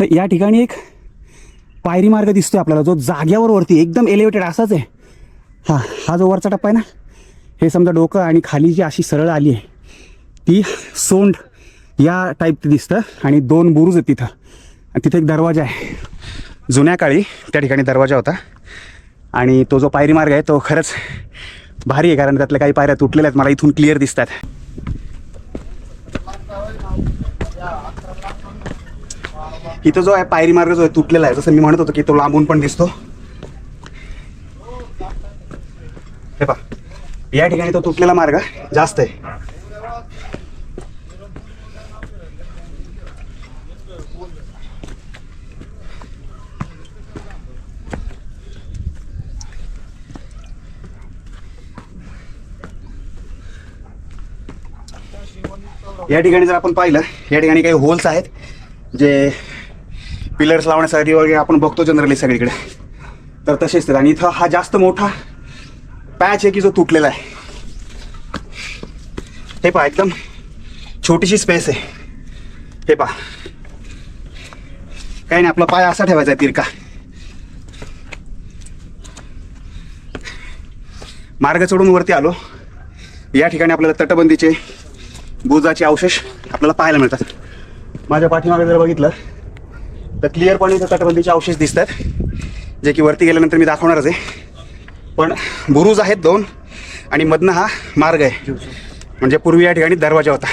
तर या ठिकाणी एक पायरी मार्ग दिसतोय आपल्याला, जो जाग्यावर वरती एकदम एलिव्हेटेड असाच आहे. हा जो वरचा टप्पा आहे ना, हे समजा डोकं आणि खाली जी अशी सरळ आली आहे ती सोंड या टाईप दिसतं. आणि 2 बुरुज आहेत तिथं, आणि तिथे एक दरवाजा आहे. जुन्या काळी त्या ठिकाणी दरवाजा होता. आणि तो जो पायरी मार्ग आहे तो खरंच भारी आहे, कारण त्यातल्या काही पायऱ्या तुटलेल्या आहेत, मला इथून क्लिअर दिसतात. इथं जो आहे पायरी मार्ग जो आहे तुटलेला आहे, जसं मी म्हणत होतो की तो लांबून पण दिसतो. हे पहा, या ठिकाणी तो तुटलेला मार्ग जास्त आहे. या ठिकाणी जर आपण पाहिलं, या ठिकाणी काही होल्स आहेत जे पिलर्स लावण्यासाठी वगैरे आपण बघतो जनरली सगळीकडे, तर तसेच आहेत. आणि इथं हा जास्त मोठा पॅच आहे की जो तुटलेला आहे. हे पहा, एकदम छोटीशी स्पेस आहे. हे पहा, काही नाही, आपला पाय असा ठेवायचा आहे तिरका. मार्ग चढून वरती आलो. या ठिकाणी आपल्याला तटबंदीचे बुरुजाचे अवशेष आपल्याला पाहायला मिळतात. माझ्या पाठीमागे जर बघितलं तर क्लिअरपणे इथं तटबंदीचे अवशेष दिसतात, जे की वरती गेल्यानंतर मी दाखवणारच आहे. पण बुरुज आहेत 2 आणि मधनं हा मार्ग आहे, म्हणजे पूर्वी या ठिकाणी दरवाजा होता.